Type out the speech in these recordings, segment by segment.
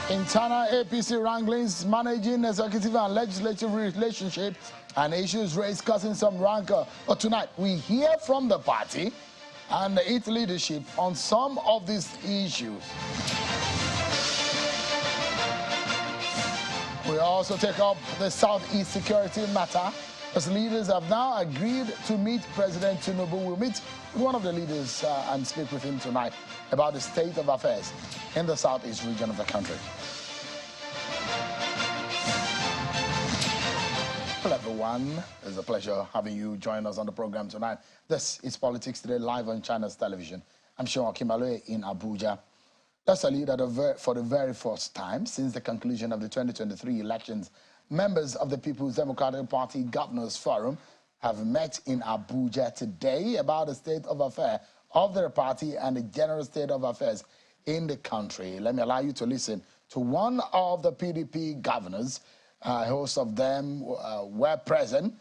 Internal APC wranglings, managing executive and legislative relationships, and issues raised causing some rancor. But tonight, we hear from the party and its leadership on some of these issues. We also take up the Southeast security matter, as leaders have now agreed to meet President Tinubu. We'll meet with one of the leaders and speak with him tonight about the state of affairs in the Southeast region of the country. Hello everyone, it's a pleasure having you join us on the program tonight. This is Politics Today, live on China's television. I'm Sean Kimbalwe in Abuja. Let's tell you that for the very first time since the conclusion of the 2023 elections, members of the People's Democratic Party Governors Forum have met in Abuja today about the state of affairs of their party and the general state of affairs in the country. Let me allow you to listen to one of the PDP governors. Hosts of them were present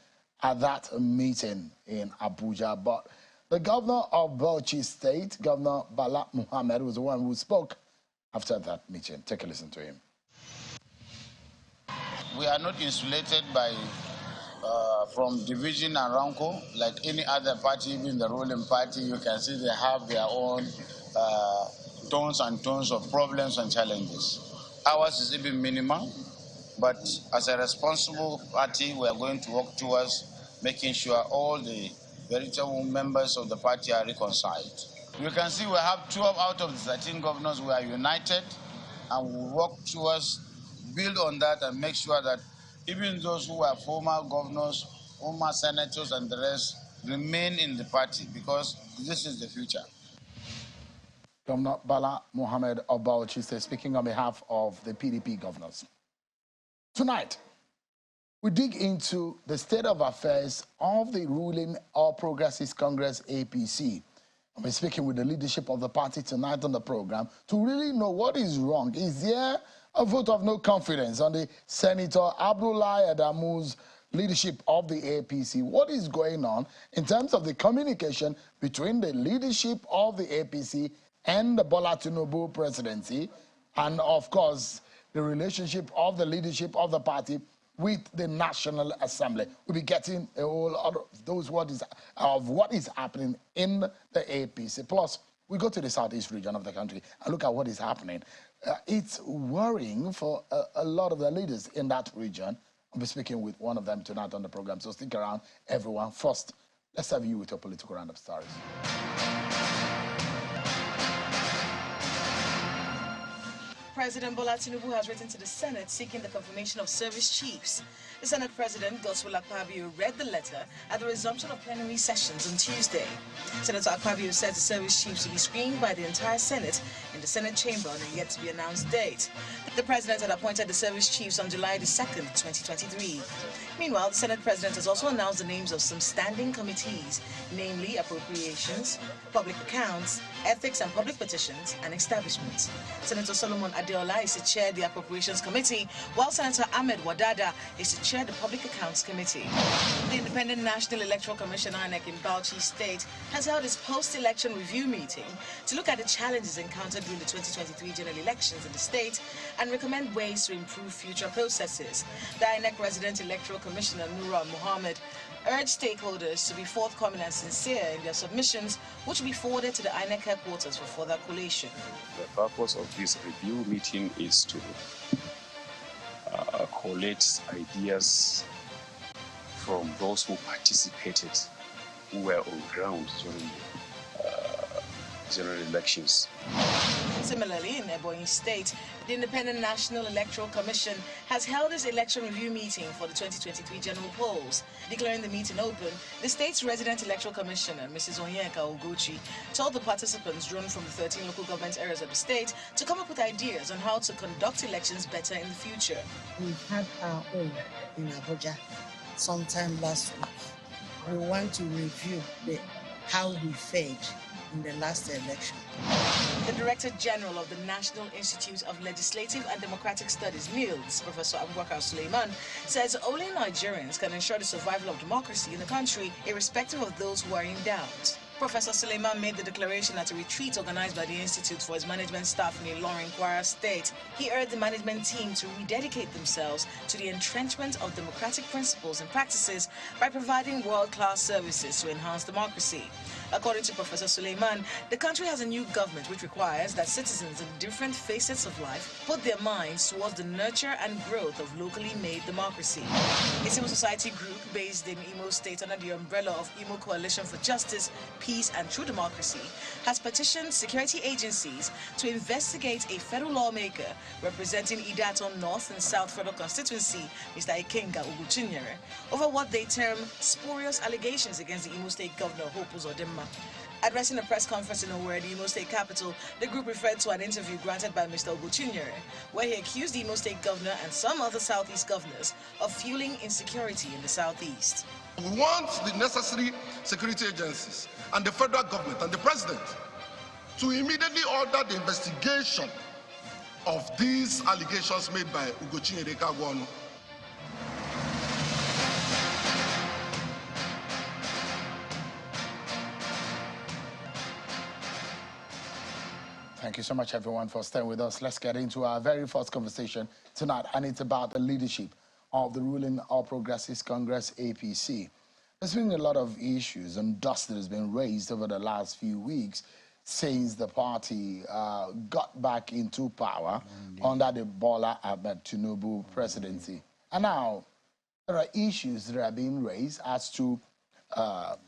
at that meeting in Abuja. But the governor of Bauchi State, Governor Bala Muhammad, was the one who spoke after that meeting. Take a listen to him. We are not insulated from division and rancor like any other party, even the ruling party. You can see they have their own tons and tons of problems and challenges. Ours is even minimal, but as a responsible party, we are going to work towards making sure all the veritable members of the party are reconciled. You can see we have 12 out of the 13 governors who are united, and we work towards build on that and make sure that even those who are former governors, former senators and the rest remain in the party, because this is the future. Governor Bala Muhammad of Bauchi State speaking on behalf of the PDP governors. Tonight, we dig into the state of affairs of the ruling All Progressives Congress APC. I'll be speaking with the leadership of the party tonight on the program to really know what is wrong. Is there a vote of no confidence on the Senator Abdullahi Adamu's leadership of the APC? What is going on in terms of the communication between the leadership of the APC and the Bola Tinubu presidency, and of course, the relationship of the leadership of the party with the National Assembly? We'll be getting a whole lot of what is happening in the APC. Plus, we go to the Southeast region of the country and look at what is happening. It's worrying for a lot of the leaders in that region. I'll be speaking with one of them tonight on the program, so stick around, everyone. First, let's have you with your political roundup stories. President Bola Tinubu has written to the Senate seeking the confirmation of service chiefs. The Senate President, Godswill Akpabio, read the letter at the resumption of plenary sessions on Tuesday. Senator Akpabio says the service chiefs will be screened by the entire Senate in the Senate chamber on a yet-to-be-announced date. The President had appointed the service chiefs on July 2nd, 2023. Meanwhile, the Senate President has also announced the names of some standing committees, namely Appropriations, Public Accounts, Ethics and Public Petitions, and Establishments. Senator Solomon Adeola is to chair the Appropriations Committee, while Senator Ahmed Wadada is to chair the Public Accounts Committee. The Independent National Electoral Commission (INEC) in Bauchi State has held its post-election review meeting to look at the challenges encountered during the 2023 general elections in the state and recommend ways to improve future processes. The INEC Resident Electoral Commissioner Nura Mohammed urged stakeholders to be forthcoming and sincere in their submissions, which will be forwarded to the INEC headquarters for further collation. The purpose of this review meeting is to collate ideas from those who participated, who were on ground during the general elections. Similarly, in Ebonyi State, the Independent National Electoral Commission has held its election review meeting for the 2023 general polls. Declaring the meeting open, the state's resident electoral commissioner, Mrs. Onyeka Oguchi, told the participants drawn from the 13 local government areas of the state to come up with ideas on how to conduct elections better in the future. We had our own in Abuja sometime last week. We want to review how we fared in the last election. The Director General of the National Institute of Legislative and Democratic Studies, NILS, Professor Abubakar Suleiman, says only Nigerians can ensure the survival of democracy in the country, irrespective of those who are in doubt. Professor Suleiman made the declaration at a retreat organized by the Institute for his management staff in Ilorin, Kwara State. He urged the management team to rededicate themselves to the entrenchment of democratic principles and practices by providing world-class services to enhance democracy. According to Professor Suleiman, the country has a new government which requires that citizens in different facets of life put their minds towards the nurture and growth of locally made democracy. A civil society group based in Imo State under the umbrella of Imo Coalition for Justice, Peace and True Democracy has petitioned security agencies to investigate a federal lawmaker representing Idaton North and South Federal Constituency, Mr. Ikenga Uguchinyere, over what they term spurious allegations against the Imo State Governor Hope Uzodimma. Addressing a press conference in Owerri, the Imo State capital, the group referred to an interview granted by Mr. Uguchinyere, where he accused the Imo State governor and some other Southeast governors of fueling insecurity in the Southeast. We want the necessary security agencies and the federal government and the president to immediately order the investigation of these allegations made by Ugochinyere Kagwanu. Thank you so much, everyone, for staying with us. Let's get into our very first conversation tonight, and it's about the leadership of the ruling All Progressives Congress, APC. There's been a lot of issues and dust that has been raised over the last few weeks since the party got back into power under the Bola Ahmed Tinubu presidency. And now there are issues that are being raised as to the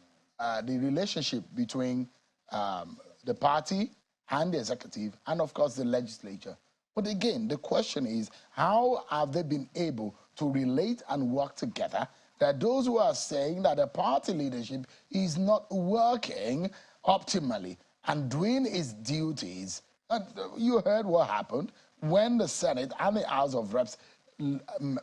relationship between the party and the executive, and of course the legislature. But again, the question is, how have they been able to relate and work together? There are those who are saying that the party leadership is not working optimally and doing its duties. And you heard what happened when the Senate and the House of Reps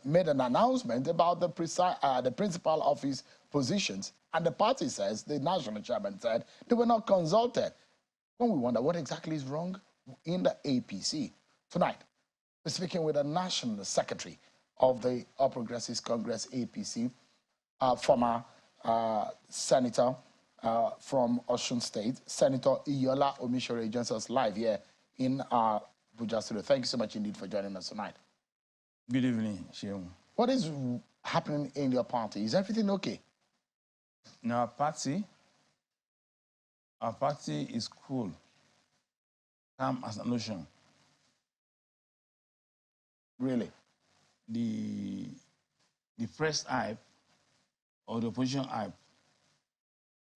made an announcement about the principal office positions, and the party says, the national chairman said, they were not consulted. When we wonder what exactly is wrong in the APC. Tonight, we're speaking with the National Secretary of the All Progressives Congress, APC, former Senator from Osun State, Senator Iyola Omishore, joins us live here in our Abuja studio. Thank you so much indeed for joining us tonight. Good evening, Sheung. What is happening in your party? Is everything okay? In our party is cool, calm as an ocean. Really? The press hype or the opposition hype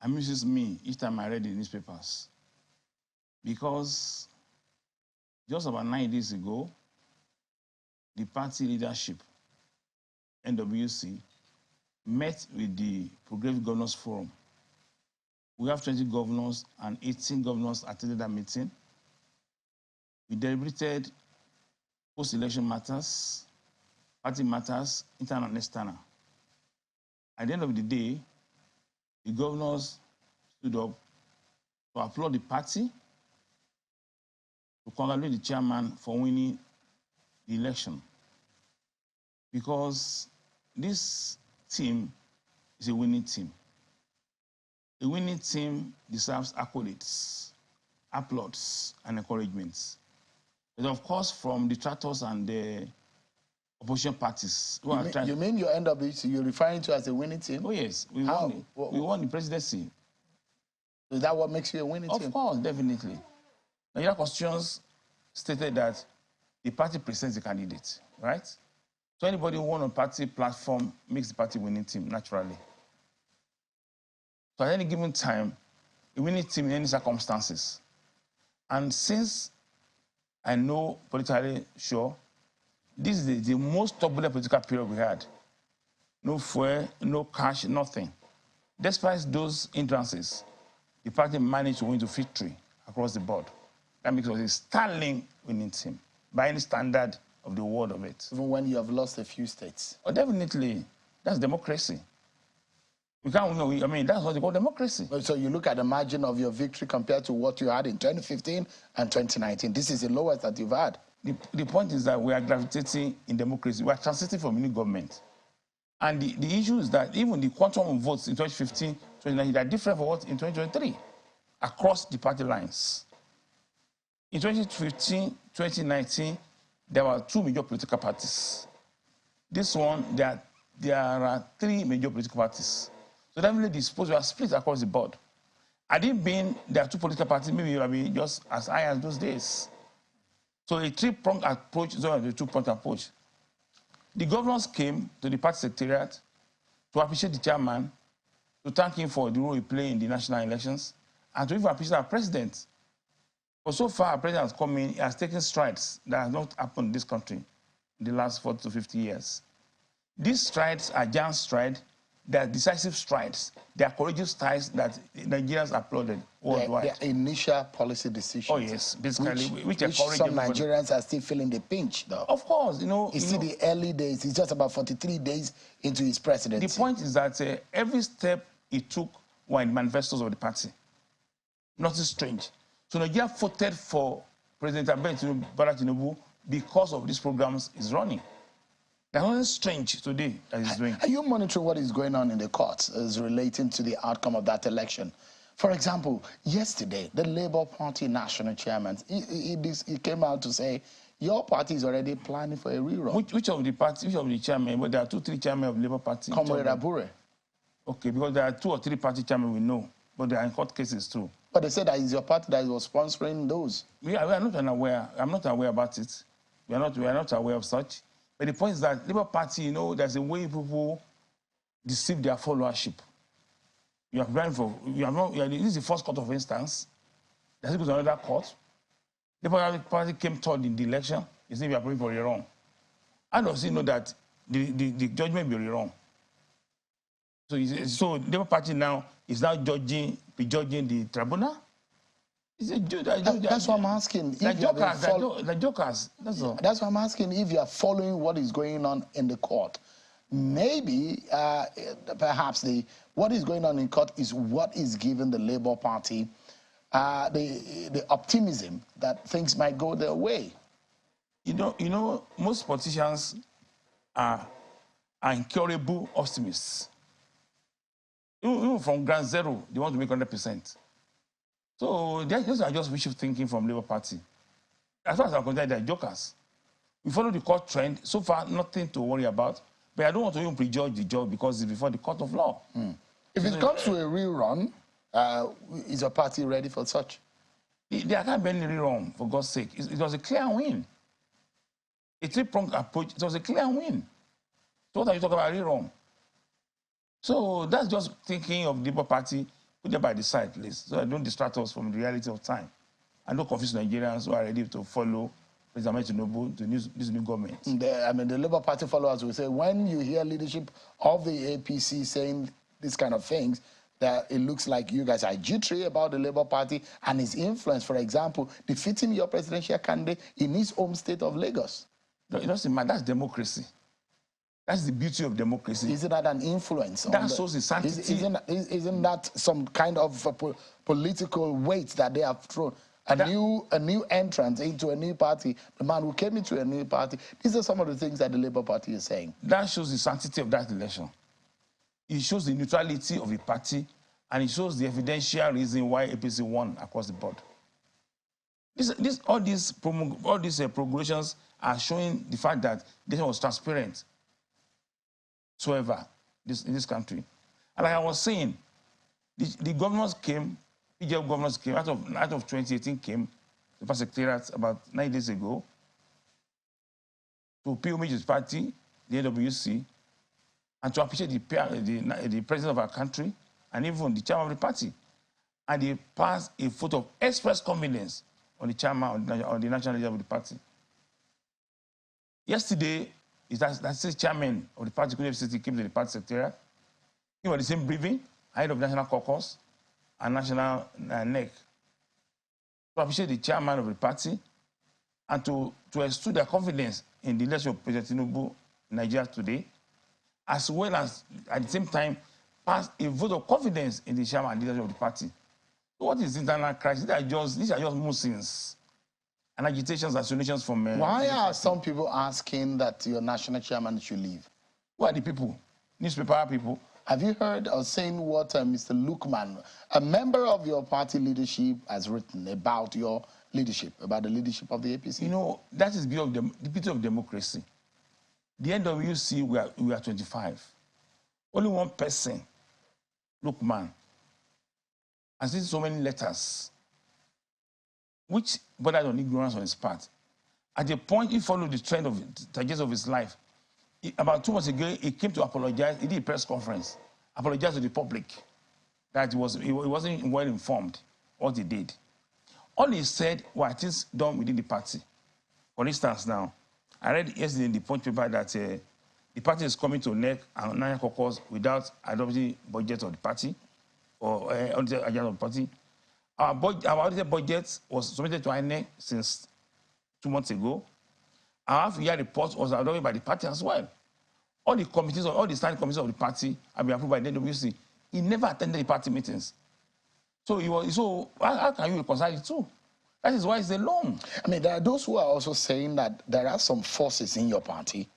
amuses me each time I read the newspapers, because just about 9 days ago, the party leadership, NWC, met with the Progressive Governors Forum. We have 20 governors and 18 governors attended that meeting. We deliberated post-election matters, party matters, internal and external. At the end of the day, the governors stood up to applaud the party, to congratulate the chairman for winning the election. Because this team is a winning team. A winning team deserves accolades, applauds, and encouragements. But of course, from detractors and the opposition parties who are trying. You mean your NWC, you're referring to as a winning team? Oh, yes. We won the presidency. Is that what makes you a winning team? Of course, definitely. Nigerian constitutions stated that the party presents the candidate, right? So anybody who won on party platform makes the party winning team, naturally. So at any given time, a winning team in any circumstances. And since I know politically sure, this is the most turbulent political period we had. No fuel, no cash, nothing. Despite those hindrances, the party managed to win to victory across the board. That makes us a sterling winning team by any standard of the word of it. Even when you have lost a few states? Oh, definitely. That's democracy. We can't, I mean, that's what they call democracy. So you look at the margin of your victory compared to what you had in 2015 and 2019. This is the lowest that you've had. The point is that we are gravitating in democracy. We are transiting from new government. And the issue is that even the quantum of votes in 2015, 2019, they are different from what in 2023. across the party lines. In 2015, 2019, there were 2 major political parties. This one, there are 3 major political parties. So that means the suppose were split across the board. Had it been there are 2 political parties, maybe it would have been just as high as those days. So a 3-pronged approach is not a 2-pronged approach. The governors came to the party secretariat to appreciate the chairman, to thank him for the role he played in the national elections, and to even appreciate our president. But so far, our president has come in, he has taken strides that have not happened in this country in the last 40 to 50 years. These strides are giant strides, they are decisive strides, they are courageous strides that Nigerians applauded worldwide. They are initial policy decisions. Oh yes, basically, which some Nigerians are still feeling the pinch, though. Of course, you know. It's still the early days. It's just about 43 days into his presidency. The point is that every step he took were in manifestos of the party. Nothing strange. So Nigeria voted for President Bola Tinubu because of these programs he's running. There's nothing strange today that he's doing. Are you monitoring what is going on in the courts as relating to the outcome of that election? For example, yesterday, the Labour Party national chairman, he came out to say, your party is already planning for a rerun. Which of the party, which of the chairmen? Well, there are 2, 3 chairmen of the Labour Party. Comrade Abure. Okay, because there are 2 or 3 party chairmen we know, but they are in court cases too. But they said that it's your party that was sponsoring those. We are not unaware. I'm not aware about it. We are not aware of such. But the point is that Labour Party, you know, there's a way people deceive their followership. You are preparing for, this is the first court of instance. There's goes to another court. Labour Party came third in the election. He said we are praying for a wrong. How does he know that the judgment will be wrong? So Labour Party now is now prejudging the tribunal. That's what I'm asking. The jokers. That's all. That's what I'm asking. If you are following what is going on in the court, maybe perhaps what is going on in court is what is giving the Labour Party the optimism that things might go their way. You know, most politicians are incurable optimists. Even from ground zero, they want to make 100%. So those are just wishful thinking from Labour Party. As far as I'm concerned, they're jokers. We follow the court trend. So far, nothing to worry about. But I don't want to even prejudge the job because it's before the court of law. If it comes to a rerun, is your party ready for such? There can't be any rerun, for God's sake. It was a clear win. A 3-pronged approach, it was a clear win. So what are you talking about rerun? So that's just thinking of the Labour Party. Put them by the side, please, so don't distract us from the reality of time. And don't confuse Nigerians who are ready to follow President Tinubu to this new government. The Labour Party followers will say, when you hear leadership of the APC saying these kind of things, that it looks like you guys are jittery about the Labour Party and its influence, for example, defeating your presidential candidate in his home state of Lagos. It doesn't matter. That's democracy. That's the beauty of democracy. Isn't that an influence? That shows the sanctity. Isn't that some kind of political weight that they have thrown? A new entrant into a new party, the man who came into a new party. These are some of the things that the Labour Party is saying. That shows the sanctity of that election. It shows the neutrality of the party, and it shows the evidential reason why APC won across the board. All these progressions are showing the fact that this was transparent. In this country. And like I was saying, the governors came, PGF governors came, out of 2018 came to the secretariat about 9 days ago to pay homage to his party, the NWC, and to appreciate the president of our country and even the chairman of the party. And they passed a vote of express confidence on the chairman, on the national leader of the party. Yesterday, that's the chairman of the party, City, came to the party secretariat. He was the same briefing, ahead of National Caucus and National NEC, to appreciate the chairman of the party and to extol their confidence in the leadership of President Tinubu in Nigeria today, as well as, at the same time, pass a vote of confidence in the chairman and leadership of the party. So what is internal crisis? These are just musings and agitations and solutions from... Why are some people asking that your national chairman should leave? Who are the people? Newspaper people? Have you heard or seen what Mr. Lukman, a member of your party leadership, has written about your leadership, about the leadership of the APC? You know, that is the beauty of democracy. The NWC, we are 25. Only one person, Lukman, has seen so many letters, which bordered on ignorance on his part. At the point he followed the trend of the of his life, about 2 months ago, he came to apologize. He did a press conference, apologize to the public that he wasn't well informed what he did. All he said were things done within the party. For instance, now, I read yesterday in the Punch paper that the party is coming to NEC and Nanya caucus without adopting budget of the party or audited agenda of the party. Our audited budget was submitted to INEC since 2 months ago. Our half-year report was adopted by the party as well. All the committees, all the standing committees of the party have been approved by the NWC. He never attended the party meetings. So how can you reconcile the two? That is why it's alone. I mean, there are those who are also saying that there are some forces in your party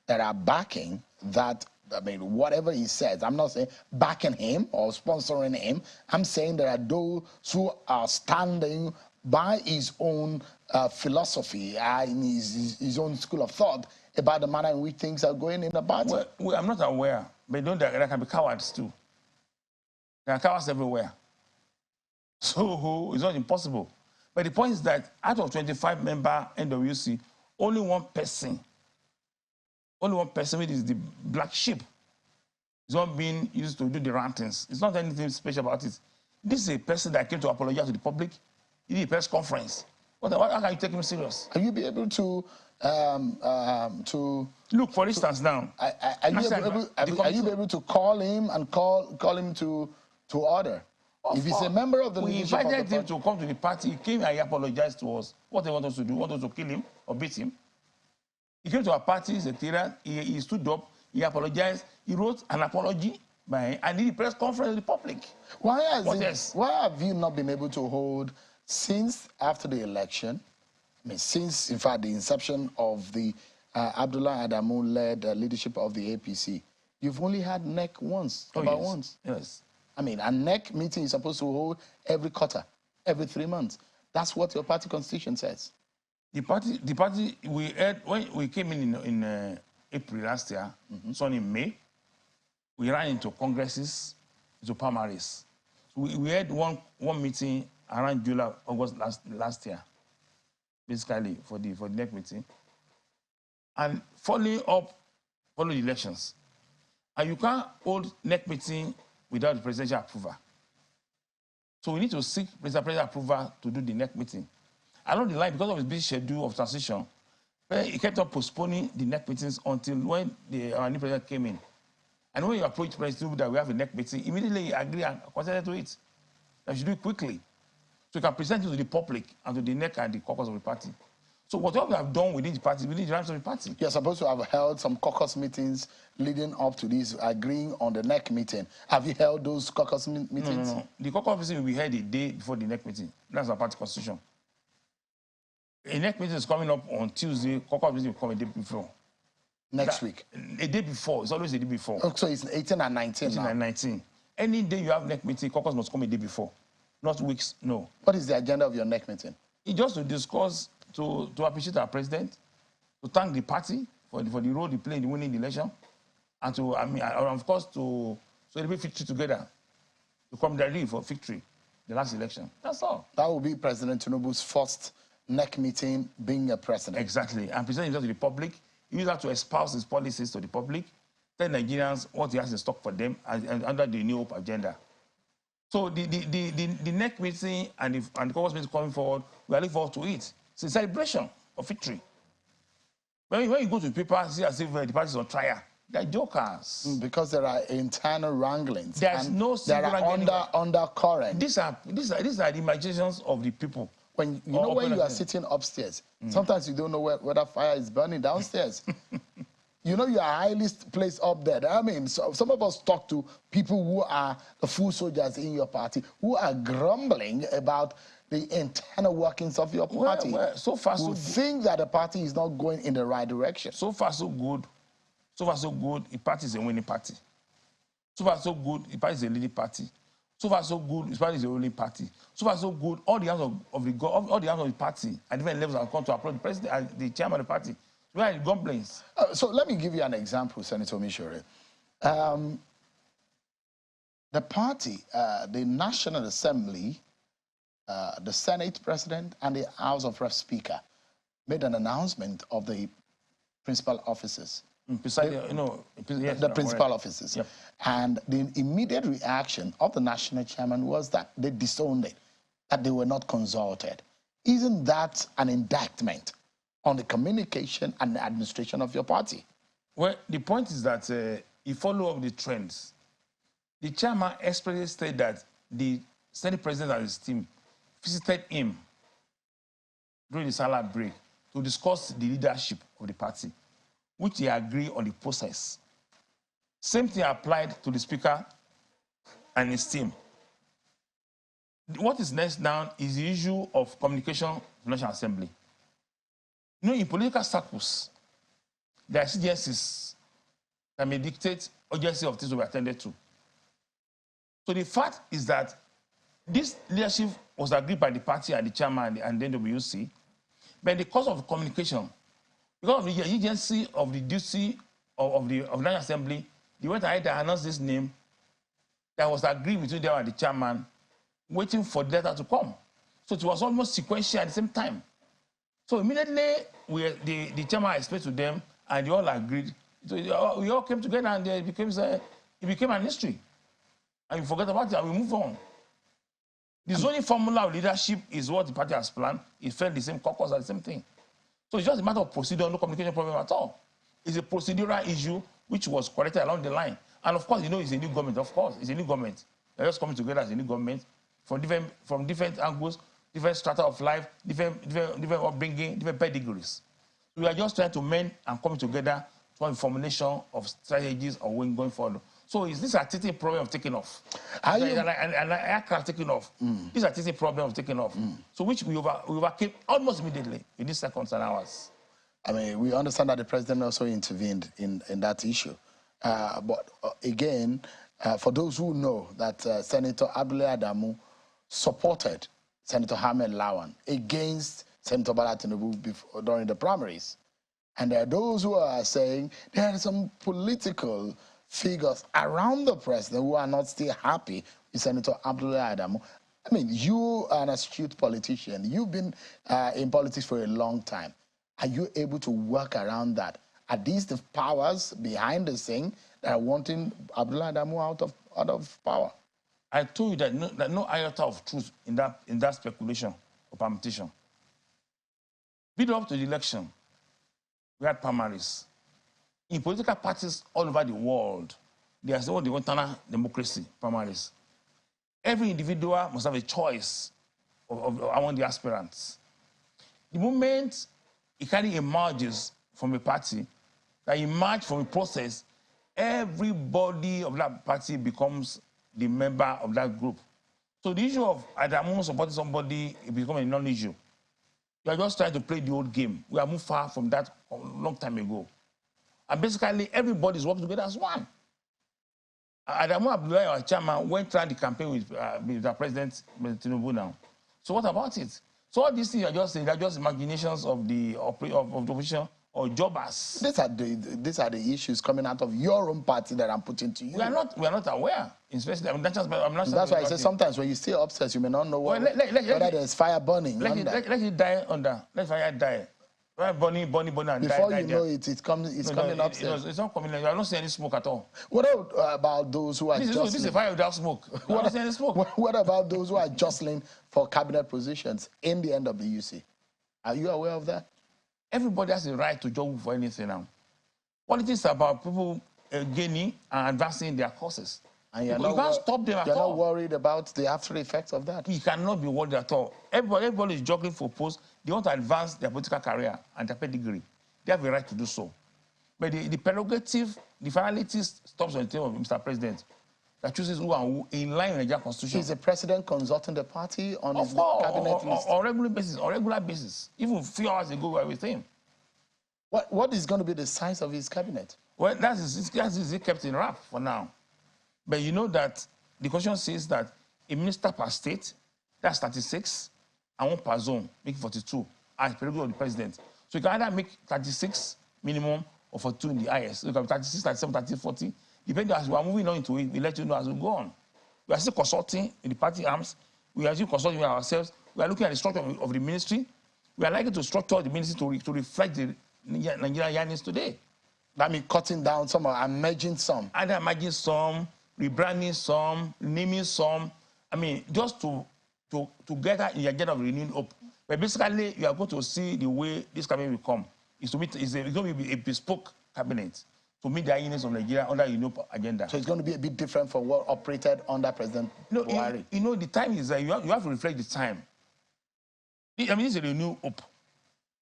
that are backing that, I mean, whatever he says, I'm not saying backing him or sponsoring him. I'm saying there are those who are standing by his own philosophy and his own school of thought about the manner in which things are going in the party. Well, I'm not aware, but there can be cowards too. There are cowards everywhere. So it's not impossible. But the point is that out of 25-member NWC, only one person, which is the black sheep, is not being used to do the rantings. It's not anything special about it. This is a person that came to apologize to the public. He did a press conference. How can you take him serious? Are you be able to look, for instance, now? Are you be able to call him and call him to order? If he's a member of the leadership, we invited him to come to the party. He came and he apologized to us. What they want us to do? Want us to kill him or beat him? He came to our party secretariat. He stood up. He apologized. He wrote an apology and did a press conference in the public. Why have you not been able to hold since after the election? I mean, since in fact the inception of the Abdullah Adamu-led leadership of the APC, you've only had NEC once, once. Yes. I mean, a NEC meeting is supposed to hold every quarter, every 3 months. That's what your party constitution says. The party, we had, when we came in April last year, so in May, we ran into congresses, into primaries. So we had one meeting around July, August last year, basically for the NEC meeting. And following the elections. And you can't hold NEC meeting without the presidential approval. So we need to seek presidential approval to do the NEC meeting. Along the line, because of his busy schedule of transition, he kept on postponing the NEC meetings until when our new president came in. And when you approach President that we have a NEC meeting, immediately he agreed and consented to it. That should do it quickly. So you can present it to the public and to the NEC and the caucus of the party. So whatever we have done within the party, within the ranks of the party. You're supposed to have held some caucus meetings leading up to this, agreeing on the NEC meeting. Have you held those caucus meetings? No. The caucus meeting will be held a day before the NEC meeting. That's our party constitution. A NEC meeting is coming up on Tuesday. Caucus meeting will come a day before. Next week? A day before. It's always a day before. Oh, so it's 18 and 19 18 now. and 19. Any day you have NEC meeting, caucus must come a day before. Not weeks, no. What is the agenda of your NEC meeting? It's just to discuss, to appreciate our president, to thank the party for the role they played in winning the election, and to, of course, to celebrate victory together, to come there for victory, the last election. That's all. That will be President Tinubu's first NEC meeting being a president. Exactly. And presenting himself to the public. He will have to espouse his policies to the public, tell Nigerians what he has in stock for them and under the New Hope agenda. So the NEC meeting and the caucus meeting coming forward, we are looking forward to it. It's a celebration of victory. When you go to people, see as if the party is on trial. They're jokers. Because there are internal wranglings. There's no there are undercurrents. These are the imaginations of the people. When you are sitting upstairs, sometimes you don't know whether fire is burning downstairs. You know you are highly placed up there. I mean, some of us talk to people who are the full soldiers in your party, who are grumbling about the internal workings of your party. Well, so far, so good. Think that the party is not going in the right direction. So far, so good. So far, so good. The party is a winning party. So far, so good. The party is a leading party. So far, so good. The party is a ruling party. So far, so good. All the arms of the party at different levels have come to approach the president, the chairman of the party. Where are the complaints? So let me give you an example, Senator Mishore. The party, the National Assembly, the Senate President, and the House of Reps Speaker made an announcement of the principal officers. The principal officers. Yep. And the immediate reaction of the national chairman was that they disowned it, that they were not consulted. Isn't that an indictment on the communication and the administration of your party? Well, the point is that you follow up the trends. The chairman expressly stated that the Senate President and his team visited him during the salad break to discuss the leadership of the party, which they agree on the process. Same thing applied to the Speaker and his team. What is next now is the issue of communication to the National Assembly. You know, in political circles, there are exigencies that may dictate urgency of things to be attended to. So the fact is that this leadership was agreed by the party and the chairman and the NWC, but in the course of communication, because of the agency of the duty of the National Assembly, they went ahead and announced this name that was agreed between them and the chairman, waiting for the letter to come. So it was almost sequential at the same time. So immediately, the chairman explained to them, and they all agreed. So we all came together, and it became an history. And we forget about it, and we move on. The zoning formula of leadership is what the party has planned. It felt the same caucus at the same thing. So it's just a matter of procedure, no communication problem at all. It's a procedural issue which was corrected along the line. And of course, you know, it's a new government. Of course, it's a new government. They're just coming together as a new government from different angles, different strata of life, different upbringing, different pedigrees. We are just trying to mend and come together for the formulation of strategies or going forward. So is this artistic problem of taking off? And aircraft taking off. This artistic problem of taking off. So which we overcame almost immediately in these seconds and hours. I mean, we understand that the president also intervened in that issue. But again, for those who know that Senator Abdullahi Adamu supported Senator Ahmed Lawan against Senator Bola Tinubu during the primaries. And there are those who are saying there are some political figures around the president who are not still happy with Senator Abdullahi Adamu. I mean, you are an astute politician. You've been in politics for a long time. Are you able to work around that? Are these the powers behind the scene that are wanting Abdullahi Adamu out of power? I told you that no iota of truth in that speculation or permutation. Build up to the election, we had primaries. In political parties all over the world, there's what they want democracy primaries. Every individual must have a choice among the aspirants. The moment it kind of emerges from a party, that emerges from a process, everybody of that party becomes the member of that group. So the issue of Adamu supporting somebody, it becomes a non-issue. You are just trying to play the old game. We are moved far from that a long time ago. And basically, everybody is working together as one. Adamu Abdullahi, our chairman, went around the campaign with the President Tinubu now. So what about it? So all these things are just saying, they're just imaginations of the opposition or jobbers. These are the issues coming out of your own party that I'm putting to you. We are not aware. Especially, that's why I say sometimes when you stay upstairs, you may not know whether there's fire burning. Let it die under. Let fire die. Fire burning, and before die. you know it, coming upstairs. It's not coming. You are not seeing any smoke at all. What about those who are jostling? This is a fire without smoke. You are not seeing any smoke. What about those who are jostling for cabinet positions in the NWC? Are you aware of that? Everybody has a right to jump for anything now. Politics is about people gaining and advancing their causes. And you can't stop them at all. You're not worried about the after effects of that? You cannot be worried at all. Everybody is juggling for posts. They want to advance their political career and their pedigree. They have a right to do so. But the prerogative, the finality stops on the table of Mr. President that chooses who and who in line with the Nigerian Constitution. Is the president consulting the party on his cabinet list? On regular basis. Even a few hours ago, we were with him. What is going to be the size of his cabinet? Well, that is kept in wrap for now. But you know that the constitution says that a minister per state, that's 36, and one per zone, making 42, as prerogative of the president. So you can either make 36 minimum or 42 in the highest. So you can be 36, 37, 30, 40. Depending as we are moving on into it, we let you know as we go on. We are still consulting in the party arms. We are still consulting with ourselves. We are looking at the structure of the ministry. We are likely to structure the ministry to reflect the Nigerian yearnings today. That means cutting down some or merging some. Either merging some, rebranding some, naming some. I mean, just to get that in the agenda of renewing hope. But basically, you are going to see the way this cabinet will come. It's going to be a bespoke cabinet to meet the needs of Nigeria under the new agenda. So it's going to be a bit different from what operated under President Buhari. You know, the time is that you have to reflect the time. I mean, this is a renewed hope.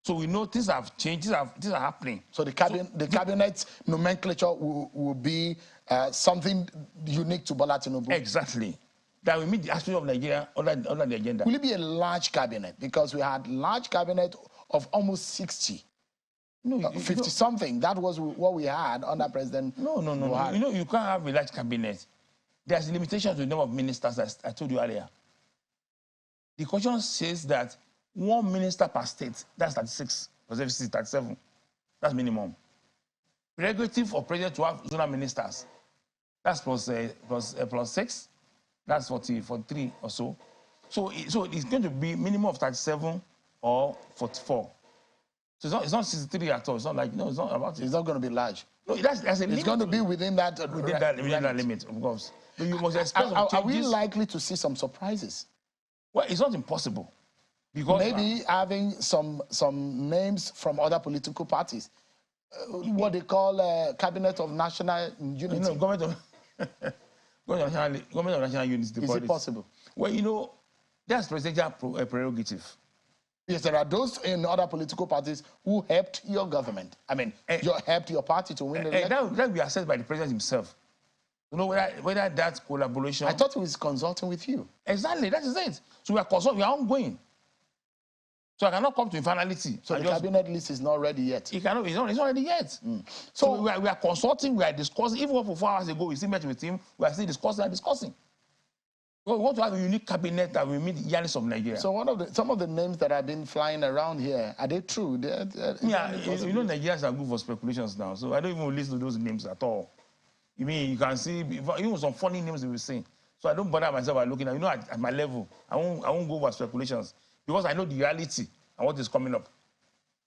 So we know things have changed, things are happening. So the cabinet nomenclature will be something unique to Bola Tinubu. Exactly. That will meet the aspect of Nigeria under the agenda. Will it be a large cabinet? Because we had large cabinet of almost 60. No, 50-something. That was what we had under President Buhari. You know, you can't have a large cabinet. There's a limitation to the number of ministers, as I told you earlier. The constitution says that one minister per state, that's 36, plus 37, that's minimum. Prerogative of president to have zonal ministers, that's plus 6, that's 43 or so. So it's going to be minimum of 37 or 44. So it's not 63 at all. It's not like, no, it's not about it. It's not going to be large. No, that's a limit. It's going to be within that limit, of course. But you must expect some changes. Are we likely to see some surprises? Well, it's not impossible. Because maybe having some names from other political parties, what they call cabinet of national unity. You know, government of national unity. Is it possible? Well, you know, that's presidential prerogative. Yes, there are those in other political parties who helped your government. I mean, helped your party to win the election. That will be assessed by the president himself. You know, whether that collaboration... I thought he was consulting with you. Exactly, that is it. So we are ongoing. So I cannot come to finality. So the cabinet list is not ready yet? It's not ready yet. So we are consulting, we are discussing. Even for 4 hours ago, we still met with him. We are still discussing. We want to have a unique cabinet that will meet the yearnings of Nigeria. So some of the names that have been flying around here, are they true? You know, Nigerians are good for speculations now, so I don't even listen to those names at all. You mean, you can see, even some funny names they were saying. So I don't bother myself by looking at, you know, at my level, I won't go over speculations because I know the reality and what is coming up.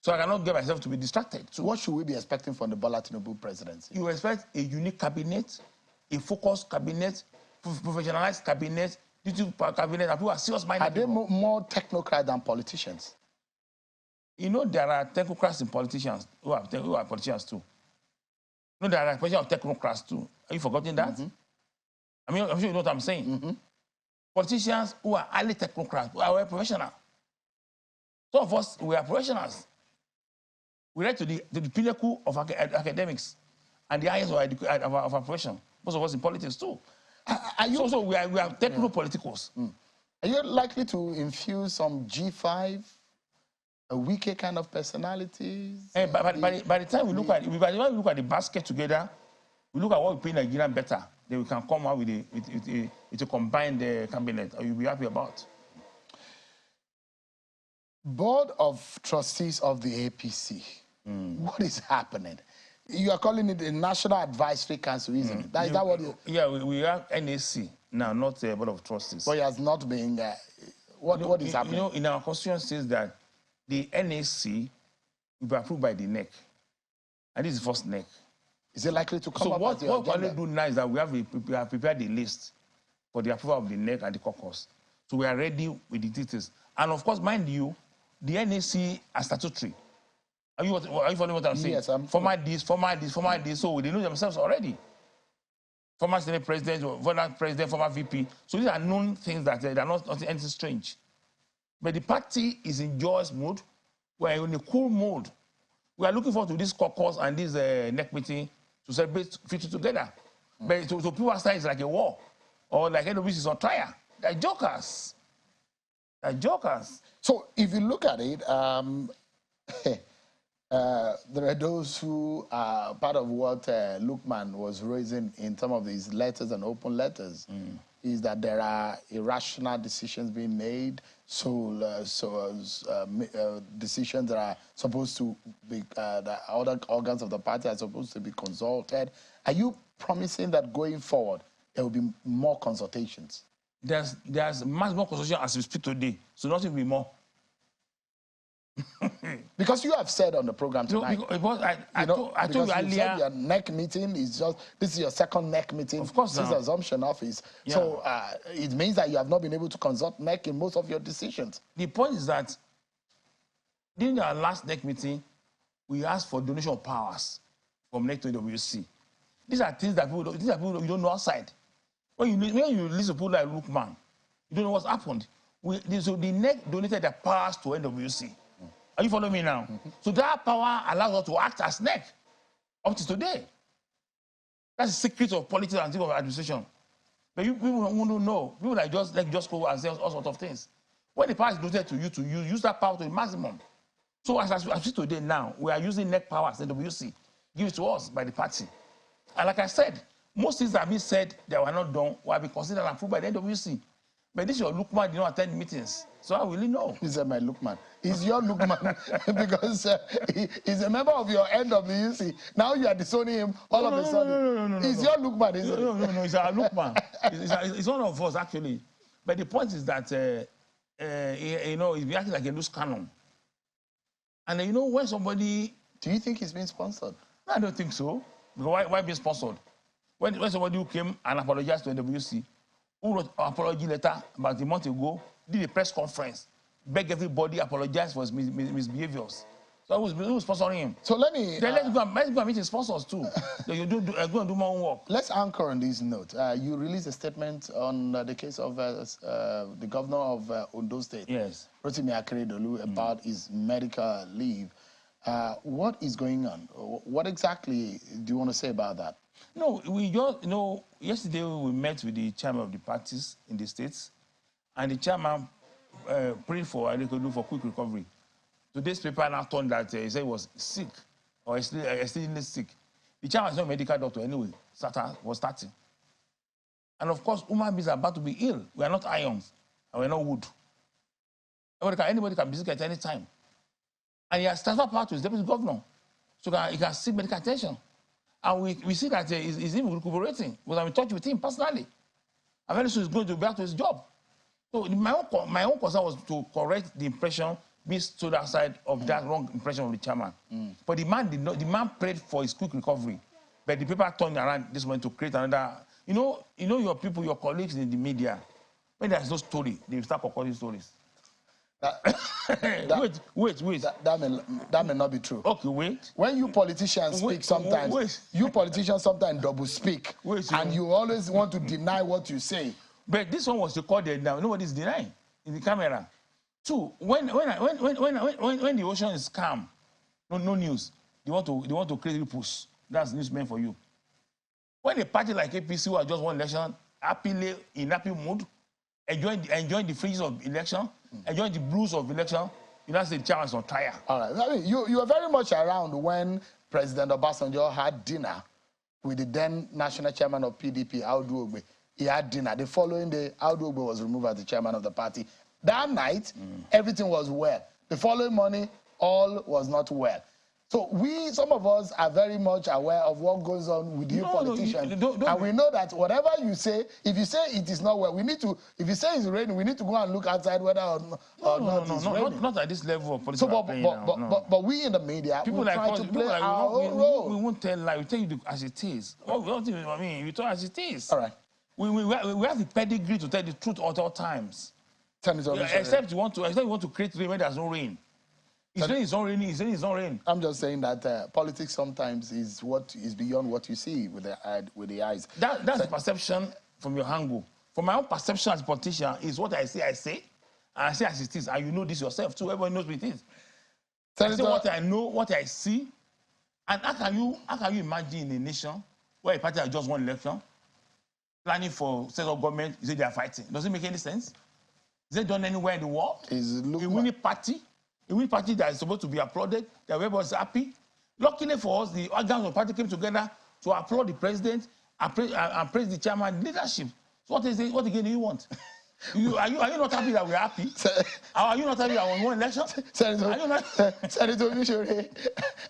So I cannot get myself to be distracted. So what should we be expecting from the Bola Tinubu presidency? You expect a unique cabinet, a focused cabinet, professionalized cabinet, cabinet, and people are serious-minded. Are they more technocrats than politicians? You know, there are technocrats in politicians who are politicians too. You know, there are politicians of technocrats too. Are you forgetting that? I mean, I'm sure you know what I'm saying. Politicians who are highly technocrats, who are professional. Some of us, we are professionals. We reach to the pinnacle of academics and the highest of our profession. Most of us in politics too. So we are techno-politicals. Are you likely to infuse some G5, a weaker kind of personalities? By the time we look at the basket together, we look at what we pay Nigerian better, then we can come out with a combined cabinet, or you'll be happy about. Board of Trustees of the APC. What is happening? You are calling it the National Advisory Council, isn't it? Is that what you... Yeah, we have NAC now, not the Board of Trustees. But it has not been... what is happening? You know, in our constitution says that the NAC will be approved by the NEC. And this is the first NEC. Is it likely to come up as your agenda? So what we do now is that we have prepared the list for the approval of the NEC and the caucus. So we are ready with the details. And of course, mind you, the NAC are statutory. Are you following what I'm saying? Yes, I'm... Format this. So they know themselves already. Former Senate President, former President, former VP. So these are known things that they are not anything strange. But the party is in joyous mood. We are in a cool mode. We are looking forward to this caucus and this NEC meeting to celebrate future together. But to people outside, it's like a war. Or like NWC is on trial. They're jokers. They're jokers. So if you look at it, There are those who are part of what Lukman was raising in some of his letters and open letters, is that there are irrational decisions being made, decisions that are supposed to be, the other organs of the party are supposed to be consulted. Are you promising that going forward, there will be more consultations? There's much more consultation as we speak today, so nothing will be more. Because you have said on the program tonight, because I told you earlier, said your NEC meeting is just, this is your second NEC meeting of course, since the assumption office. Yeah. So it means that you have not been able to consult NEC in most of your decisions. The point is that during our last NEC meeting, we asked for donation of powers from NEC to WC. These are things that people you don't know outside. When you listen to people like Lukman, you don't know what's happened. So the NEC donated their powers to NWC. Are you following me now? So that power allows us to act as NEC up to today. That's the secret of politics and of administration. But people don't know. People just go and say all sorts of things. When the power is donated to you use that power to the maximum. So as we see today now, we are using NEC powers, NWC, given to us by the party. And like I said, most things that have been said that were not done will be considered and approved by the NWC. But this your Lukman did not attend meetings, so I really know. He said, my Lukman. He's your Lukman because he's a member of your NWC. Now you are disowning him all of a sudden. No, he's your Lukman, isn't it? No, he's our Lukman. It's one of us, actually. But the point is that, he's acting like a loose cannon. And when somebody... Do you think he's being sponsored? No, I don't think so. Because why being sponsored? When somebody who came and apologized to NWC, who wrote an apology letter about a month ago, did a press conference, begged everybody, apologize for his misbehaviors. So who was sponsoring him? So let me... let's go and meet his sponsors too. So you go and do more work. Let's anchor on this note. You released a statement on the case of the governor of Ondo State, yes, Rotimi Akeredolu, about his medical leave. What is going on? What exactly do you want to say about that? No, we just, yesterday we met with the chairman of the parties in the states, and the chairman prayed for Akeredolu for quick recovery. Today's paper now turned that he said he was sick, or extremely sick. The chairman is not a medical doctor anyway, was starting. And of course, human beings are about to be ill. We are not ions, and we are not wood. Anybody can be sick at any time. And he has transferred power to his deputy governor, so he can seek medical attention. And we see that he's even recuperating, because I'm in touch with him personally. And very soon he's going to be back to his job. So my own concern was to correct the impression being stood outside of that wrong impression of the chairman. But the man prayed for his quick recovery. But the paper turned around this morning to create another. You know your people, your colleagues in the media, when there's no story, they start concocting stories. Wait. That may not be true. Okay, wait. When you politicians speak sometimes, you politicians sometimes double speak. And you always want to deny what you say. But this one was recorded now. Nobody's denying in the camera. Two, when the ocean is calm, no news, they want to create ripples. That's newsmen for you. When a party like APC, who has just won election, happily in happy mood, enjoying the fringes of election, enjoying the blues of election, you know, say the chairman's on fire. All right. I mean, you were very much around when President Obasanjo had dinner with the then national chairman of PDP, Audu Ogbe. He had dinner. The following day, Audu Ogbe was removed as the chairman of the party. That night, everything was well. The following morning, all was not well. So some of us are very much aware of what goes on with you politicians. And we know that whatever you say, if you say it is not well, if you say it's raining, we need to go and look outside whether or not it's raining. Not at this level of political but we in the media, people try like us, to play our own role. We won't tell lie. We tell you as it is. We tell as it is. All right. We have the pedigree to tell the truth at all times. Except you want to create rain when there's no rain. It's not raining. I'm just saying that politics sometimes is what is beyond what you see with the eyes. That's the perception from your angle. From my own perception as a politician is what I say, and I say as it is, and you know this yourself too. Everyone knows what it is. I say what I know, what I see, and how can you imagine a nation where a party has just won election, planning for set of government, you say they are fighting? Does it make any sense? Is it done anywhere in the world? A winning party in which party that is supposed to be applauded, that everybody's happy. Luckily for us, the organs of the party came together to applaud the president and praise the chairman leadership. So what again do you want? Are you not happy that we're happy? Are you not happy that we won election? Senator Mishore,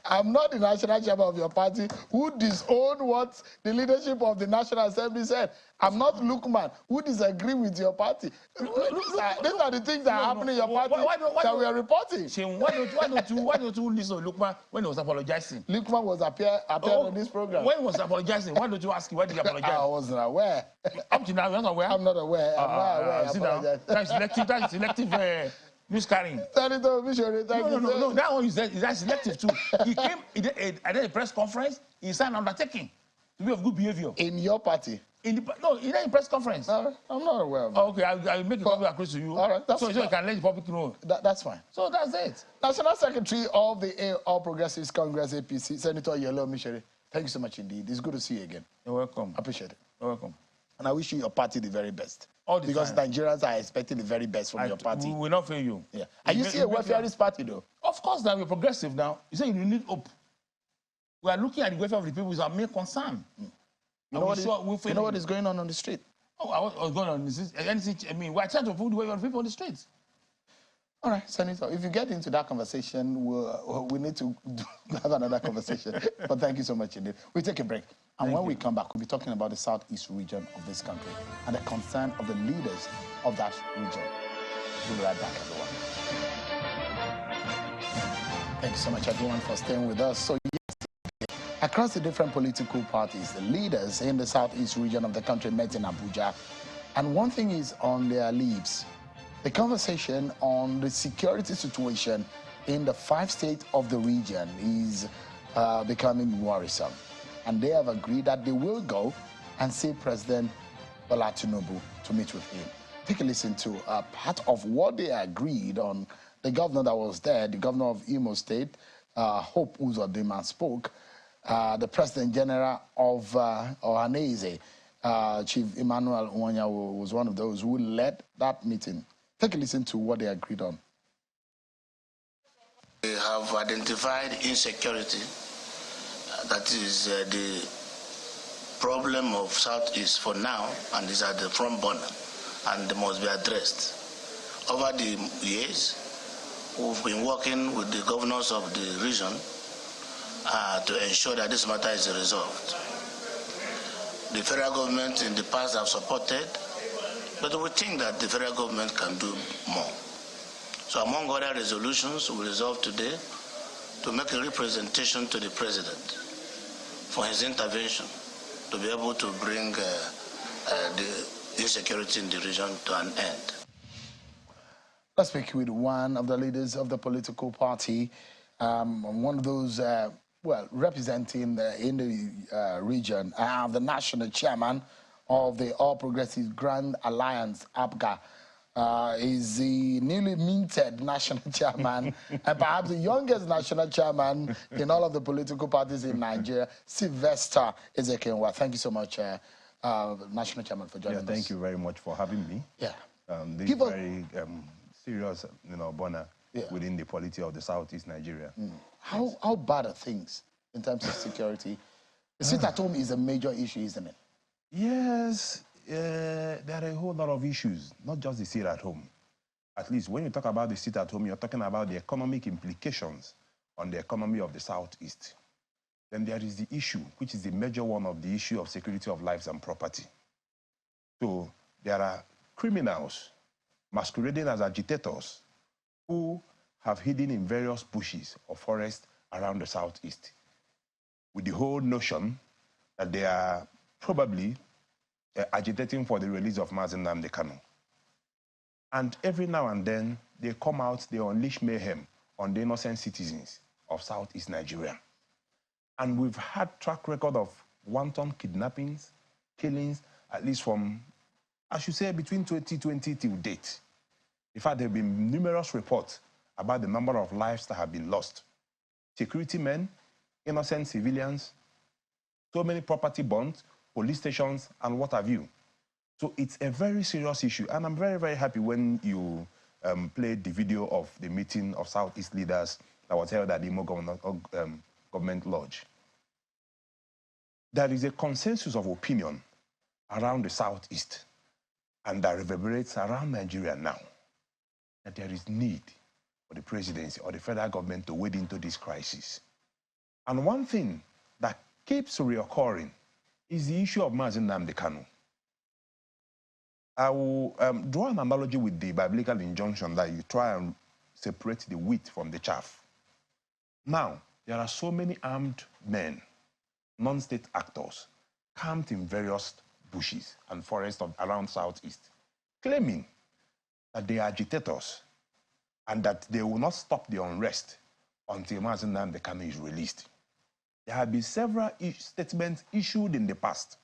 I'm not the national chairman of your party who disowned what the leadership of the National Assembly said. I'm not Lukman who disagree with your party. These are the things that are happening in your party that we are reporting. Why don't you listen to Lukman when he was apologizing? Lukman was appeared on this program. When he was apologizing, why don't you ask him why did he apologize? I wasn't aware. Up to now, you're not aware? I'm not aware. I'm not aware. That's selective news carrying. Senator Mishore, thank you. No, that one is that selective too. He came at a press conference, he signed an undertaking to be of good behavior. In your party? In the press conference. No, I'm not aware of that. Okay, I'll make a copy across to you. All right, so you can let the public know. That's fine. So that's it. National Secretary of the All Progressives Congress, APC, Senator Yelo Mishore, thank you so much indeed. It's good to see you again. You're welcome. I appreciate it. You're welcome. And I wish you your party the very best. Because Nigerians are expecting the very best from your party. We will not fail you. Yeah. Are you still a welfareist party, though? Of course, now we're progressive now. You say you need hope. We are looking at the welfare of the people is our main concern. You know what is going on the street? Oh, I was going on this. I mean, we're trying to put the welfare of people on the streets. All right, Senator, if you get into that conversation, we need to have another conversation. But thank you so much indeed. We'll take a break. And when we come back, we'll be talking about the southeast region of this country and the concern of the leaders of that region. We'll be right back, everyone. Thank you so much, everyone, for staying with us. So, yesterday, across the different political parties, the leaders in the southeast region of the country met in Abuja. And one thing is on their lips. The conversation on the security situation in the 5 states of the region is becoming worrisome. And they have agreed that they will go and see President Bola Tinubu to meet with him. Take a listen to part of what they agreed on. The governor that was there, the governor of Imo State, Hope Uzodinma, spoke. The President General of Ohanese, Chief Emmanuel Nwanyawo, was one of those who led that meeting. Take a listen to what they agreed on. We have identified insecurity. That is the problem of Southeast for now, and is at the front burner, and must be addressed. Over the years, we've been working with the governors of the region to ensure that this matter is resolved. The federal government in the past have supported, but we think that the federal government can do more. So among other resolutions, we resolved today to make a representation to the president for his intervention to be able to bring the insecurity in the region to an end. Let's speak with one of the leaders of the political party, one of those, representing in the region. I have the national chairman of the All Progressives Grand Alliance, APGA. Is the newly minted national chairman and perhaps the youngest national chairman in all of the political parties in Nigeria, Sylvester Ezekiel. Thank you so much, national chairman, for joining us. Thank you very much for having me. Yeah. This is very serious, bonner within the polity of the southeast Nigeria. How bad are things in terms of security? The sit at home is a major issue, isn't it? Yes. There are a whole lot of issues, not just the sit at home. At least when you talk about the sit at home, you're talking about the economic implications on the economy of the Southeast. Then there is the issue, which is the major one of the issue of security of lives and property. So there are criminals masquerading as agitators who have hidden in various bushes or forests around the Southeast with the whole notion that they are probably agitating for the release of Mazi Nnamdi Kanu. And every now and then, they come out, they unleash mayhem on the innocent citizens of Southeast Nigeria. And we've had track record of wanton kidnappings, killings, at least from, I should say, between 2020 till date. In fact, there have been numerous reports about the number of lives that have been lost. Security men, innocent civilians, so many property bonds, police stations, and what have you. So it's a very serious issue, and I'm very, very happy when you played the video of the meeting of Southeast leaders that was held at the Imo Government Lodge. There is a consensus of opinion around the Southeast and that reverberates around Nigeria now that there is need for the presidency or the federal government to wade into this crisis. And one thing that keeps reoccurring is the issue of Mazi Nnamdi Kanu. I will draw an analogy with the biblical injunction that you try and separate the wheat from the chaff. Now, there are so many armed men, non-state actors, camped in various bushes and forests around Southeast, claiming that they are agitators and that they will not stop the unrest until Mazi Nnamdi Kanu is released. There have been several statements issued in the past.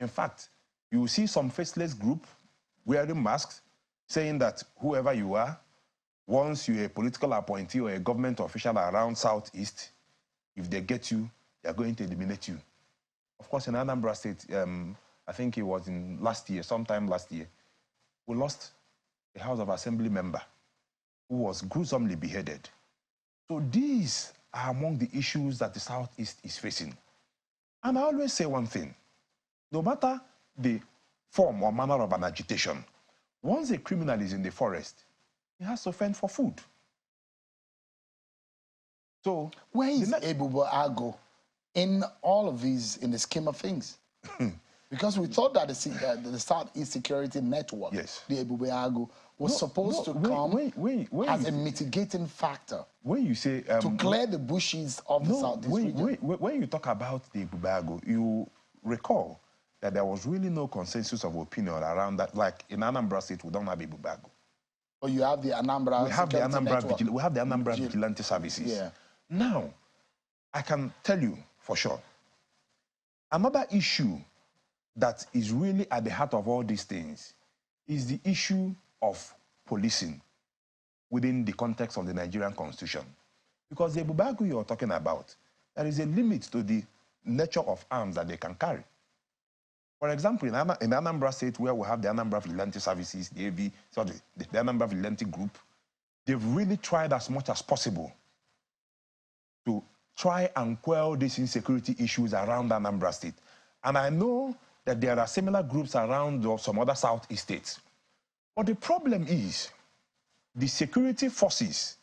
In fact, you will see some faceless group wearing masks saying that whoever you are, once you're a political appointee or a government official around Southeast, if they get you, they're going to eliminate you. Of course, in Anambra State, I think it was in sometime last year, we lost a House of Assembly member who was gruesomely beheaded. So these are among the issues that the Southeast is facing. And I always say one thing, no matter the form or manner of an agitation, once a criminal is in the forest, he has to fend for food. So where is Ebubo Ago in all of these, in the scheme of things? Because we thought that the Southeast Security Network, yes, the Ebubo Ago, was supposed to come as a mitigating factor. When you say to clear the bushes of the Southeast region. When you talk about the Ebubo Ago, you recall that there was really no consensus of opinion around that. Like in Anambra State, we don't have Ebubo Ago. Or you have the Anambra. We have the Anambra Vigilante Services. Yeah. Now, I can tell you for sure, another issue that is really at the heart of all these things is the issue of policing within the context of the Nigerian Constitution. Because the Ebubo Ago you're talking about, there is a limit to the nature of arms that they can carry. For example, in Anambra State, where we have the Anambra Vigilante Services, the Anambra Vigilante Group, they've really tried as much as possible to try and quell these insecurity issues around Anambra State. And I know that there are similar groups around some other Southeast states. But the problem is the security forces,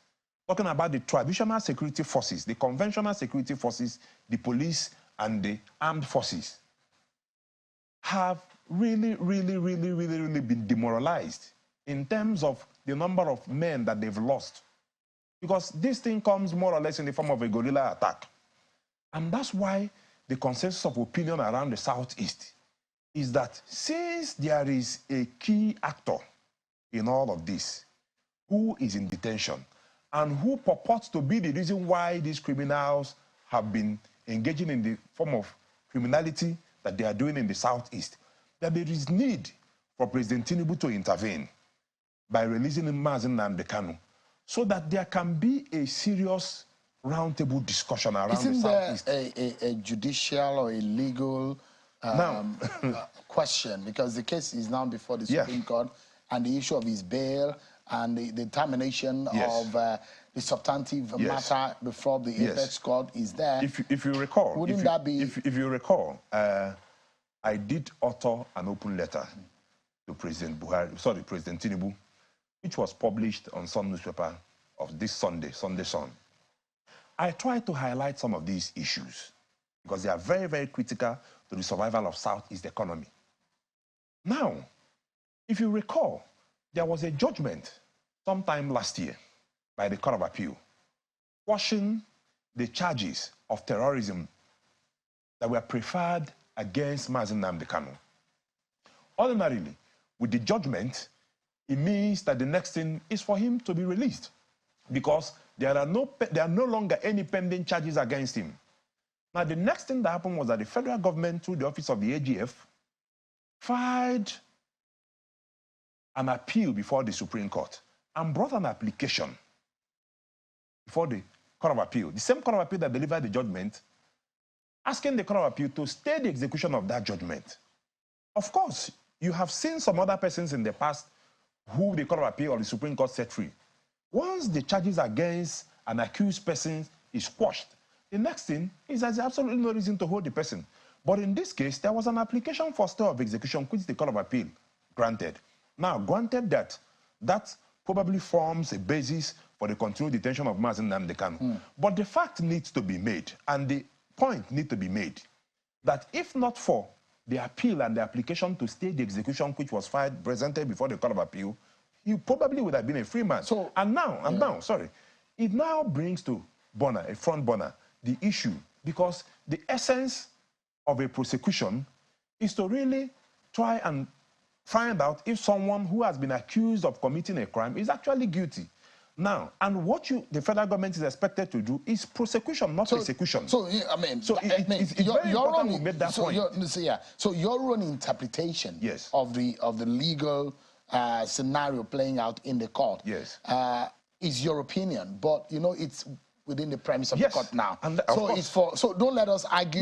talking about the traditional security forces, the conventional security forces, the police and the armed forces, have really been demoralized in terms of the number of men that they've lost. Because this thing comes more or less in the form of a guerrilla attack. And that's why the consensus of opinion around the Southeast is that since there is a key actor in all of this who is in detention and who purports to be the reason why these criminals have been engaging in the form of criminality that they are doing in the Southeast, that there is need for President Tinubu to intervene by releasing Mazi Nnamdi Kanu so that there can be a serious roundtable discussion around the Southeast. Isn't there a judicial or a legal question? Because the case is now before the Supreme Court, and the issue of his bail and the termination of the substantive matter before the Apex Court is there. If you recall, wouldn't that be... If you recall, I did author an open letter to President Tinubu, which was published on some newspaper of this Sunday Sun. I tried to highlight some of these issues because they are very critical to the survival of Southeast economy. Now, if you recall, there was a judgment sometime last year by the Court of Appeal quashing the charges of terrorism that were preferred against Mazi Nnamdi Kanu. Ordinarily, with the judgment, it means that the next thing is for him to be released because there are no longer any pending charges against him. Now, the next thing that happened was that the federal government, through the office of the AGF, filed an appeal before the Supreme Court and brought an application before the Court of Appeal, the same Court of Appeal that delivered the judgment, asking the Court of Appeal to stay the execution of that judgment. Of course, you have seen some other persons in the past who the Court of Appeal or the Supreme Court set free. Once the charges against an accused person is quashed, the next thing is there's absolutely no reason to hold the person. But in this case, there was an application for stay of execution, which the Court of Appeal granted. Now, granted that probably forms a basis for the continued detention of Mazi Nnamdi Kanu. But the fact needs to be made, and the point needs to be made, that if not for the appeal and the application to stay the execution which was filed, presented before the Court of Appeal, he probably would have been a free man. So, and now, it now brings to burner, a front burner, the issue, because the essence of a prosecution is to really try and find out if someone who has been accused of committing a crime is actually guilty. Now, and what the federal government is expected to do is prosecution, not persecution. So, I mean, so it's very important we made that point. So your own interpretation of the legal scenario playing out in the court is your opinion, but you know it's within the premise of the court now. And so it's for. So don't let us argue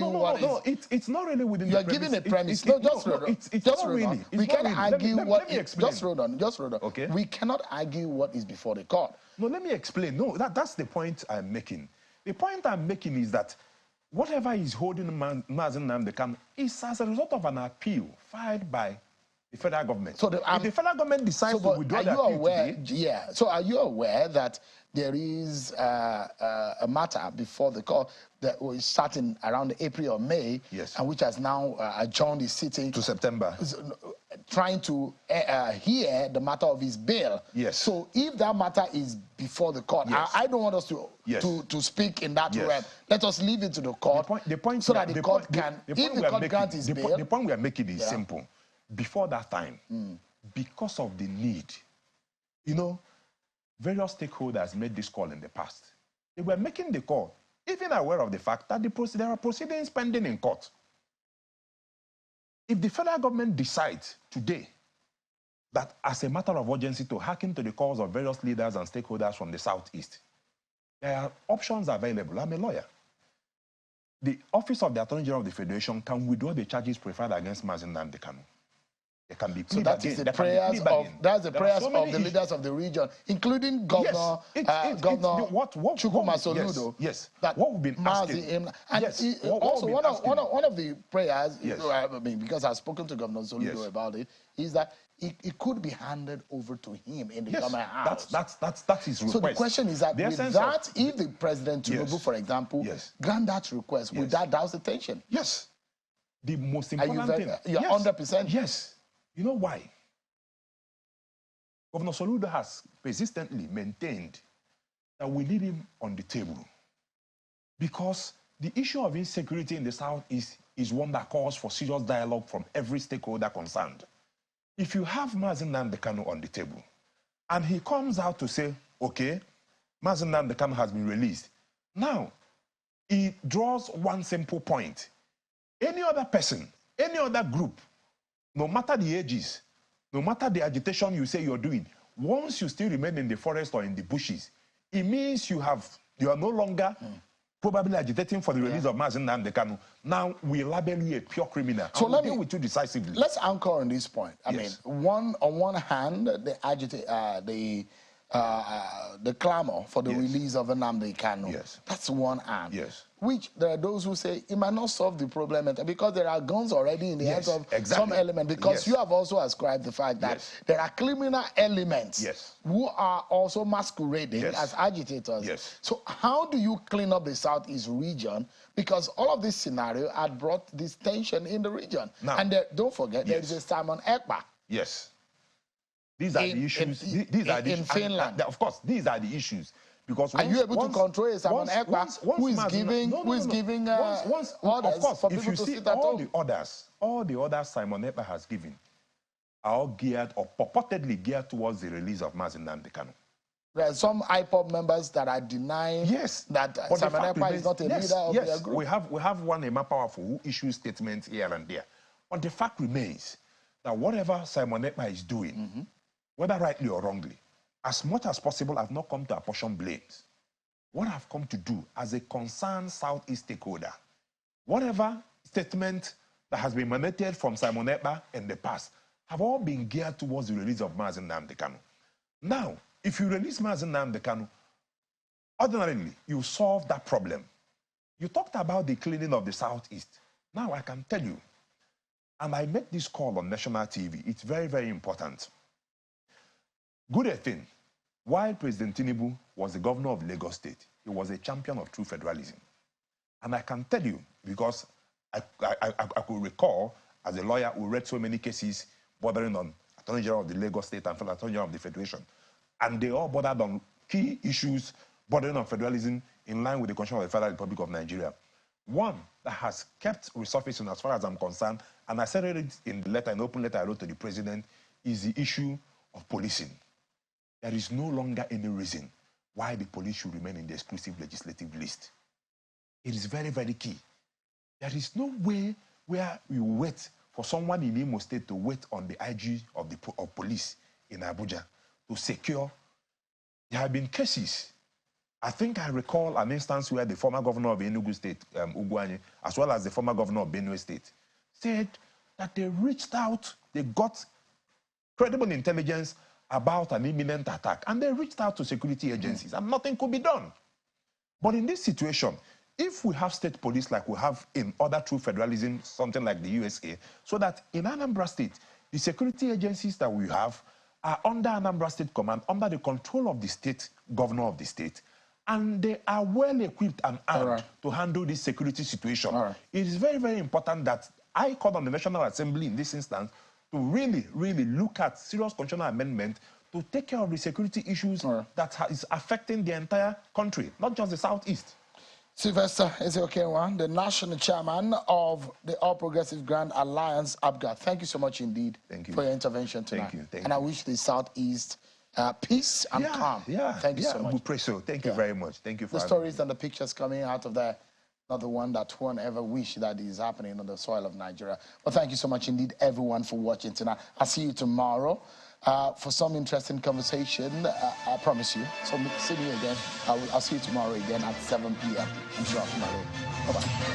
it's not really within the premise. You're giving a premise. Just hold on. We can't argue what. Just hold on. Okay. We cannot argue what is before the court. No, let me explain. No, that's the point I'm making. The point I'm making is that whatever is holding Mazi Nnamdi Kanu is as a result of an appeal filed by the federal government. So if the federal government decides to withdraw the appeal today, So are you aware that there is a matter before the court that was starting around April or May, and which has now adjourned the sitting to September, trying to hear the matter of his bail? So if that matter is before the court, I don't want us to speak in that way. Let us leave it to the court. The point so that the court can, if the court grants his bail. The point we are making is simple. Before that time, because of the need, you know, various stakeholders made this call in the past. They were making the call, even aware of the fact that there are proceedings pending in court. If the federal government decides today that as a matter of urgency to hearken to the calls of various leaders and stakeholders from the Southeast, there are options available. I'm a lawyer. The Office of the Attorney General of the Federation can withdraw the charges preferred against Mazi Nnamdi Kanu. It can be pleaded again. The prayers of the leaders of the region, including Governor Chukwuma Soludo. That what we've been asking. Also, one of the prayers, I mean, because I've spoken to Governor Soludo about it, is that it could be handed over to him in the government house. That's his request. So the question is that with that, if the President Tinubu, for example, grant that request, would that douse the tension? Yes. The most important thing. You're 100%? Yes. You know why? Governor Soludo has persistently maintained that we need him on the table because the issue of insecurity in the South is one that calls for serious dialogue from every stakeholder concerned. If you have Mazi Nnamdi Kanu on the table and he comes out to say, okay, Mazi Nnamdi Kanu has been released, now he draws one simple point. Any other person, any other group, no matter the ages, no matter the agitation you say you're doing, once you still remain in the forest or in the bushes, it means you are no longer probably agitating for the release of Mazi Nnamdi Kanu. Now we label you a pure criminal. So let me deal with you decisively. Let's anchor on this point. I mean, on one hand, the clamor for the release of Nnamdi Kanu. That's one hand. Which there are those who say it might not solve the problem because there are guns already in the hands of some element. Because you have also ascribed the fact that there are criminal elements who are also masquerading as agitators. So how do you clean up the Southeast region? Because all of this scenario had brought this tension in the region. Now, and don't forget, there is a Simon Ekpa. These are the issues. These are the issues. In Finland. Of course, these are the issues. Because are you able to control Simon Ekpa, who is giving orders for people to sit at home? All the orders Simon Ekpa has given are all geared or purportedly geared towards the release of Mazi Nnamdi Kanu. There are some IPOB members that are denying that Simon Ekpa is not a leader of their group. We have one Emma Powerful who issues statements here and there. But the fact remains that whatever Simon Ekpa is doing, whether rightly or wrongly, as much as possible, I've not come to apportion blames. What I've come to do as a concerned Southeast stakeholder, whatever statement that has been emanated from Simon Ekpa in the past have all been geared towards the release of Mazi Nnamdi Kanu. Now, if you release Mazi Nnamdi Kanu, ordinarily, you solve that problem. You talked about the cleaning of the Southeast. Now I can tell you, and I made this call on national TV, it's very, very important. Good thing, while President Tinubu was the governor of Lagos State, he was a champion of true federalism. And I can tell you, because I could recall, as a lawyer who read so many cases bordering on Attorney General of the Lagos State and Attorney General of the Federation, and they all bordered on key issues bordering on federalism in line with the Constitution of the Federal Republic of Nigeria. One that has kept resurfacing as far as I'm concerned, and I said it in the letter, an open letter I wrote to the president, is the issue of policing. There is no longer any reason why the police should remain in the exclusive legislative list. It is very, very key. There is no way where you wait for someone in Imo State to wait on the IG of police in Abuja to secure. There have been cases. I think I recall an instance where the former governor of Enugu State, Ugwuanyi, as well as the former governor of Benue State, said that they reached out, they got credible intelligence about an imminent attack, and they reached out to security agencies, and nothing could be done. But in this situation, if we have state police like we have in other true federalism, something like the USA, so that in Anambra State, the security agencies that we have are under Anambra State Command, under the control of the state governor of the state, and they are well equipped and armed to handle this security situation. It is very, very important that I call on the National Assembly in this instance to really, really look at serious constitutional amendment to take care of the security issues that is affecting the entire country, not just the Southeast. Sylvester Ezeokenwa, the national chairman of the All Progressive Grand Alliance, APGA. Thank you so much indeed for your intervention tonight. Thank you. And I wish the Southeast peace and calm. Thank you so much. We pray so. Thank you very much. Thank you for the stories and the pictures coming out of there, not the one that one ever wish that is happening on the soil of Nigeria. But thank you so much indeed, everyone, for watching tonight. I'll see you tomorrow for some interesting conversation. I promise you. So see me again. I'll see you tomorrow again at 7 p.m. I'm sure. Bye-bye.